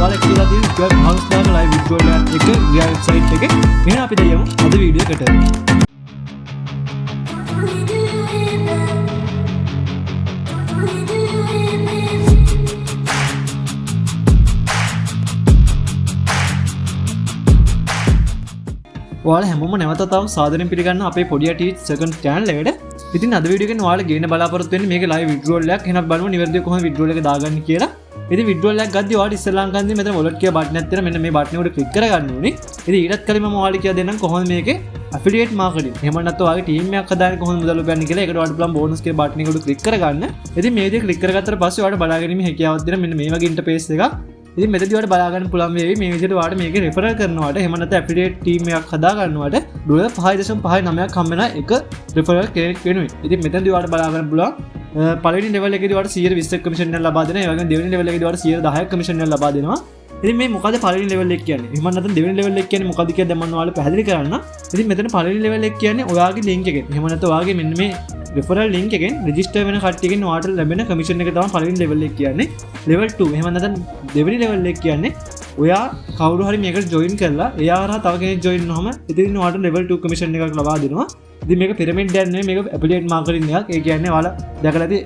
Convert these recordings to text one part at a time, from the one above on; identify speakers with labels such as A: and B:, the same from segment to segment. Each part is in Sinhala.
A: ඔයාලා කියලා තියෙන රුපියල් 15000 ලයිව් විඩ්‍රෝල් එක ගියා වෙබ්සයිට් එකේ. එහෙනම් අපි දැන් යමු අද වීඩියෝ එකට. ඔයාලා හැමෝම නැවතතාවම සාදරයෙන් පිළිගන්න අපේ පොඩි ටීච් සෙකන්ඩ් channel එකට. ඉතින් අද වීඩියෝ එකෙන් ඔයාලා ගේන්න බලාපොරොත්තු වෙන්නේ මේකේ live withdrawal එකක්. එහෙනම් බලමු නිවැරදිව කොහොමද withdrawal එක දාගන්නේ කියලා. ඉතින් withdrawal එකක් ගද්දී ඔයාලා ඉස්සෙල්ලාම ගන්නේ මෙතන wallet කියලා බටන් එකක් තියෙනවා. මෙන්න මේ බටන් එකට ක්ලික් කරගන්න ඕනේ. ඉතින් ඊටත් කලින් මම ඔයාලට කියලා දෙන්නම් කොහොමද මේකේ affiliate marketing. එහෙම නැත්නම් ඔයාගේ ටීම් එකක් හදාගෙන කොහොමද මුදල් උපයන්නේ කියලා. ඒකට ඔයාලට බලන්න bonus කියලා බටන් එකට ක්ලික් කරගන්න. ඉතින් මේ විදිහට ක්ලික් කරගත්තට පස්සේ ඔයාලට බලා ගැනීමේ හැකියාවක් තියෙනවා. මෙන්න මේ වගේ ඉන්ටර්ෆේස් එකක්. ඉතින් මෙතනදී ඔයාලට බලා ගන්න පුළුවන් වේවි මේ විදිහට ඔයාලට මේකේ රෙෆරල් කරනවාට එහෙම නැත්නම් ඇෆිලියේට් ටීම් එකක් හදා ගන්නවාට $5.59ක් හම්බ වෙන එක රෙෆරල් කෙනෙක් වෙනුයි. ඉතින් මෙතනදී ඔයාලට බලා ගන්න පුළුවන් පළවෙනි ලෙවල් එකේදී ඔයාලට 120ක් කමිෂන් එක ලබා දෙනවා. ඒ වගේම දෙවෙනි ලෙවල් එකේදී ඔයාලට 110ක් කමිෂන් එක ලබා දෙනවා. ඉතින් මේ මොකද පළවෙනි ලෙවල් එක කියන්නේ? එහෙම නැත්නම් දෙවෙනි ලෙවල් එක කියන්නේ මොකද කියලා දැන් මම ඔයාලට පැහැදිලි කරන්න. ඉතින් මෙතන පළවෙනි ලෙවල් එක කියන්නේ ඔයාගේ ලින්ක් එකෙන්. එහෙම නැත්නම් ඔයාගේ මෙන්න මේ referral link එකෙන් register වෙන කට්ටියකින් ඔයාලට ලැබෙන commission එක තමයි පළවෙනි level එක කියන්නේ. level 2 එහෙම නැත්නම් දෙවෙනි level එක කියන්නේ ඔයා කවුරු හරි මේකට join කරලා එයා හරහා තව කෙනෙක් join වුනහම ඉතින් ඔයාලට level 2 commission එකක් ලබා දෙනවා. ඉතින් මේක pyramid එකක් නෙමෙයි මේක affiliate marketing එකක්. ඒ කියන්නේ ඔයාලා දැකලා ඇති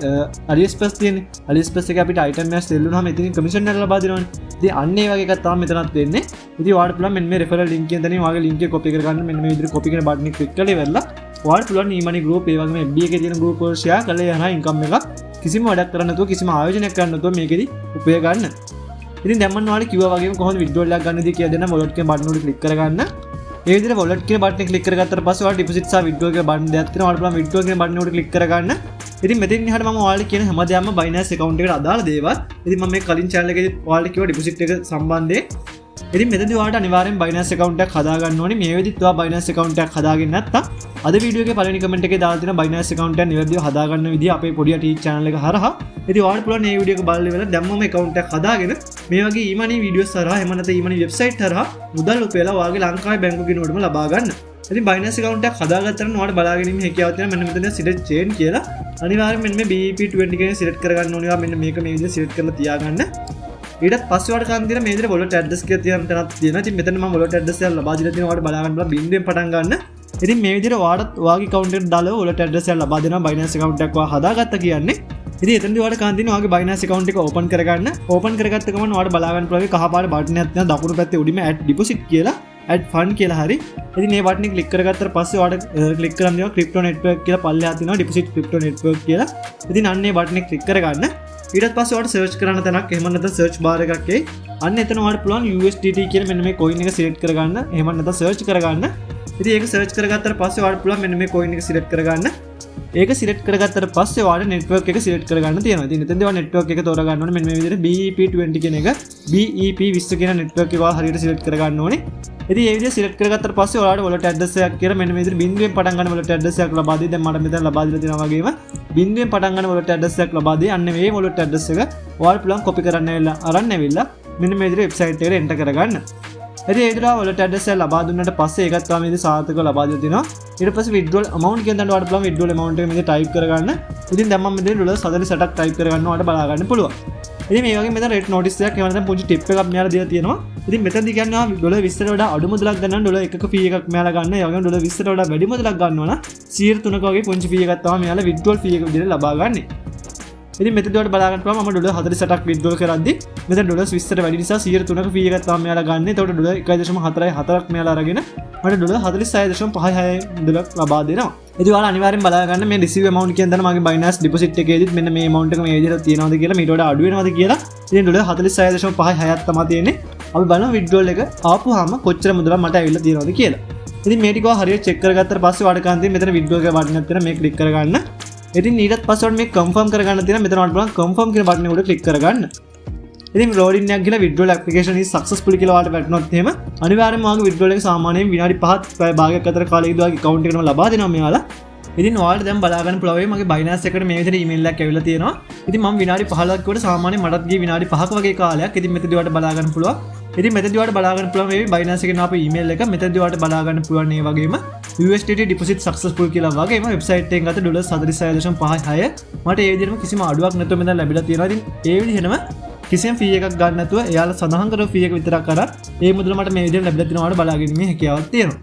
A: AliExpress තියෙන්නේ. AliExpress එකේ අපිට item එකක් sell වුනහම ඉතින් commission එකක් ලබා දෙනවනේ. ඉතින් අන්න ඒ වගේ එකක් තමයි මෙතනත් වෙන්නේ. ඉතින් ඔයාලට පුළුවන් මෙන්න මේ referral link එකෙන් දැන් ඔයාගේ link එක copy කරගන්න මෙන්න මේ විදිහට copy කරන button එක click කරලා ඉවරලා ඔයාලට පුළුවන් e-money group ඒ වගේම FB එකේ තියෙන group වල share කරලා යන income එකක් කිසිම වැඩක් කරන්න නැතුව කිසිම ආයෝජනයක් කරන්න නැතුව මේකෙදි උපයෝග ගන්න. ඉතින් දැන් මම ඔයාලට කිව්වා වගේම කොහොමද withdrawal එකක් ගන්නද කියලා දෙන්න wallet කියන button එකට click කරගන්න. ඒ විදිහට wallet කියන button එක click කරගත්තට පස්සේ ඔයාලට deposit සහ withdrawal කියන button දෙකක් තියෙනවා. ඔයාලට පුළුවන් withdrawal කියන button එකට click කරගන්න. ඉතින් මෙතෙන් එහාට මම ඔයාලට කියන හැමදේම Binance account එකට අදාළ දේවල්. ඉතින් මම මේ කලින් channel එකේදී ඔයාලට කිව්වා deposit එක සම්බන්ධයෙන්. ඉතින් මෙතනදී ඔයාලට අනිවාර්යෙන් Binance account එකක් හදා ගන්න ඕනේ. මේ වෙදිත් ඔයා Binance account එකක් හදාගෙන නැත්නම් අද වීඩියෝ එකේ පළවෙනි කමෙන්ට් එකේ දාලා තියෙන Binance account එක නිවැරදිව හදා ගන්න විදිය අපේ පොඩි ටීච් channel එක හරහා. ඉතින් ඔයාලට පුළුවන් මේ වීඩියෝ එක බලලා ඉවරලා දැම්මම account එකක් හදාගෙන මේ වගේ e-money videos හරහා එහෙම නැත්නම් e-money website හරහා මුදල් උපයලා ඔයාගේ ලංකාවේ බැංකු ගිණුවටම ලබා ගන්න. ඉතින් Binance account එකක් හදාගත්තා නම් ඔයාලට බලා ගැනීම හැකියාවක් තියෙනවා. මෙන්න මෙතන select chain කියලා අනිවාර්යෙන් මෙන්න මේ BEP20 කියන select කරගන්න ඕනේ. මෙන්න මේක මේ විදිහට select කරලා තියාගන්න. ඊටත් පස්සේ ඔයාලට ගන්න තියෙන මේ විදිහට wallet address කියලා තියෙන තැනක් තියෙනවා. ඉතින් මෙතන මම wallet address එක ලබා දීලා තියෙනවා. ඔයාලට බලා ගන්න පුළුවන් බින්දුවෙන් පටන් ගන්න. ඉතින් මේ විදිහට ඔයාලට ඔයාගේ account එකට දාලා wallet address එක ලබා දෙනවා. Binance account එකක් ඔයා හදාගත්තා කියන්නේ. ඉතින් එතනදී ඔයාලට ගන්න තියෙනවා ඔයාගේ Binance account එක open කරගන්න. open කරගත්ත ගමන් ඔයාලට බලා ගන්න පුළුවන් කහ පාට බටන් එකක් තියෙනවා. දකුණු පැත්තේ උඩින්ම add deposit කියලා add fund කියලා හරි. ඉතින් මේ බටන් එක click කරගත්තට පස්සේ ඔයාලට click කරන් දෙනවා crypto network කියලා පල්ලෙහා තියෙනවා deposit crypto network කියලා. ඉතින් අන්න ඒ බටන් එක click කරගන්න. ඊට පස්සේ ඔයාලට search කරන්න තැනක් එහෙම නැත්නම් search bar එකක් එයි. අන්න එතන ඔයාලට පුළුවන් USDT කියලා මෙන්න මේ coin එක select කරගන්න. එහෙම නැත්නම් search කරගන්න. ඉතින් ඒක search කරගත්තට පස්සේ ඔයාලට පුළුවන් මෙන්න මේ coin එක select කරගන්න. ඒක select කරගත්තට පස්සේ ඔයාලට network එක select කරගන්න තියෙනවා. ඉතින් එතනදී ඔයාලා network එක තෝරගන්න ඕනේ. මෙන්න මේ විදිහට BEP20 කියන එක BEP20 කියන network එක ඔයාලා හරියට select කරගන්න ඕනේ. ඉතින් මේ විදිහට select කරගත්තට පස්සේ ඔයාලට wallet address එකක් කියලා මෙන්න මේ විදිහට බින්දුවෙන් පටන් ගන්න wallet address එකක් ලබා දෙයි. දැන් මට මෙතන ලබා දීලා තියෙනවා වගේම බින්දුවෙන් පටන් ගන්න wallet address එකක් ලබා දෙයි. අන්න මේ wallet address එක ඔයාලට පුළුවන් copy කරන්න ඇවිල්ලා අරන් ඇවිල්ලා මෙන්න මේ විදිහට website එකට enter කරගන්න. ඉතින් ඒ විදිහට wallet address එක ලබා දුන්නාට පස්සේ ඒකත් තමයි මේ සාර්ථකව ලබා දීලා තිනවා. ඊට පස්සේ withdrawal amount කියන දඬුවට පුළුවන් withdrawal amount එක මෙතන type කරගන්න. ඉතින් දැන් මම මෙතන $47ක් type කරගන්න ඔයාලට බලා ගන්න පුළුවන්. ඉතින් මේ වගේ මෙතන rate notice එකක් එහෙම නැත්නම් පුංචි tip එකක් මෙයාලා දීලා තියෙනවා. ඉතින් මෙතනදී කියන්නේ $20ට වඩා අඩු මුදලක් ගන්න නම් $1ක fee එකක් මෙයාලා ගන්න. ඒ වගේම $20ට වඩා වැඩි මුදලක් ගන්නවා නම් 103ක වගේ පුංචි fee එකක් තමයි මෙයාලා withdrawal fee එක විදිහට ලබා ගන්න. ඉතින් මෙතනදී ඔයාලට බලා ගන්න පුළුවන් මම $47ක් withdrawal කරද්දි මෙතන $20ට වැඩි නිසා 103ක fee එකක් තමයි මෙයාලා ගන්න. ඒතකොට $1.44ක් මෙයාලා අරගෙන මට $46.56 මුදලක් ලබා දෙනවා. ඉතින් ඔයාලා අනිවාර්යෙන් බලා ගන්න මේ receive amount කියන දන්න මගේ Binance deposit එකේදීත් මෙන්න මේ amount එක මේ විදිහට තියෙනවද කියලා මීට වඩා අඩු වෙනවද කියලා. ඉතින් $46.56ක් තමයි තියෙන්නේ. අපි බලමු withdrawal එක ආපුවාම කොච්චර මුදලක් මට ඇවිල්ලා තියෙනවද කියලා. ඉතින් මේ ටික හරියට check කරගත්තට පස්සේ ඔයාලට ගන්න තියෙන මෙතන withdrawal එක බටන් එකක් තියෙනවා. මේ click කරගන්න. ඉතින් ඊටත් පස්සේ ඔයාලට මේ confirm කරගන්න තියෙනවා. මෙතන ඔයාලට බලන්න confirm කියන බටන් එක උඩ click කරගන්න. ඉතින් loading එකක් ගිහලා withdrawal application is successful කියලා ඔයාලට වැටුණොත් එහෙම අනිවාර්යෙන්ම ඔයාගේ withdrawal එක සාමාන්‍යයෙන් විනාඩි 5ක් භාගයක් අතර කාලයකදී ඔයාගේ account එකටම ලබා දෙනවා මෙයාලා. ඉතින් ඔයාලට දැන් බලා ගන්න පුළුවන් මගේ Binance එකට මේ විදිහට email එකක් ඇවිල්ලා තියෙනවා. ඉතින් මම විනාඩි 15ක් කොට සාමාන්‍යයෙන් මටත් ගියේ විනාඩි 5ක වගේ කාලයක්. ඉතින් මෙතනදී ඔයාලට බලා ගන්න පුළුවන්. ඉතින් මෙතනදී ඔයාලට බලා ගන්න පුළුවන් මේ Binance එකෙන් ආපු email එක. මෙතනදී ඔයාලට බලා ගන්න පුළුවන් මේ වගේම USDT deposit successful කියලා වගේම website එකෙන් ගත $46.56 මට ඒ විදිහටම කිසිම අඩුවක් නැතුව මෙතන ලැබිලා තියෙනවා. ඉතින් ඒ විදිහටම කිසිම ෆී එකක් ගන්න නැතුව එයාලා සඳහන් කරපු ෆී එක විතරක් අරන් ඒ මුදල මට මේ විදිහට ලැබිලා තිනවා බලා ගැනීමේ හැකියාවක් තියෙනවා.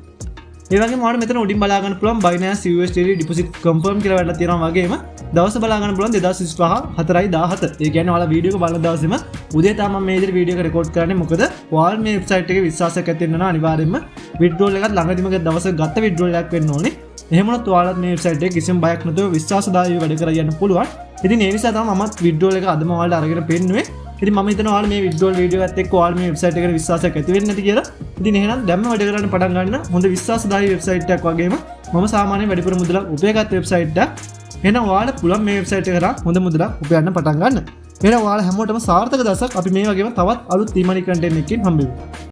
A: ඒ වගේම ඔයාලට මෙතන උඩින් බලා ගන්න පුළුවන් Binance USDT deposit confirm කියලා වැඩලා තියෙනවා වගේම දවස බලා ගන්න පුළුවන් 2025 4/17. ඒ කියන්නේ ඔයාලා වීඩියෝ එක බලන දවසේම උදේ තමයි මම මේ විදිහට වීඩියෝ එක රෙකෝඩ් කරන්නේ. මොකද ඔයාලා මේ වෙබ්සයිට් එකේ විශ්වාසයක් ඇති වෙන්න නම් අනිවාර්යයෙන්ම withdrawal එකත් ළඟදිම දවසක ගත්ත withdrawal එකක් වෙන්න ඕනේ. එහෙම වුණොත් ඔයාලත් මේ වෙබ්සයිට් එකේ කිසිම බයක් නැතුව විශ්වාසදායීව වැඩ කරලා යන්න පුළුවන්. ඉතින් ඒ නිසා තමයි මමත් withdrawal එක අදම ඔයාලට අරගෙන පෙන්නුවේ. ඉතින් මම හිතනවා ඔයාලා මේ withdrawal වීඩියෝ එකත් එක්ක ඔයාලා මේ වෙබ්සයිට් එකට විශ්වාසයක් ඇති වෙන්නේ නැති කියලා. ඉතින් එහෙනම් දැම්ම වැඩ කරන්න පටන් ගන්න හොඳ විශ්වාසදායී වෙබ්සයිට් එකක් වගේම මම සාමාන්‍යයෙන් වැඩිපුර මුදලක් උපයගත් වෙබ්සයිට් එකක්. එහෙනම් ඔයාලා පුළුවන් මේ වෙබ්සයිට් එක කරා හොඳ මුදලක් උපයන්න පටන් ගන්න. එහෙනම් ඔයාලා හැමෝටම සාර්ථක දවසක්. අපි මේ වගේම තවත් අලුත් ටීමනි කන්ටෙන්ට් එකකින් හම්බෙමු.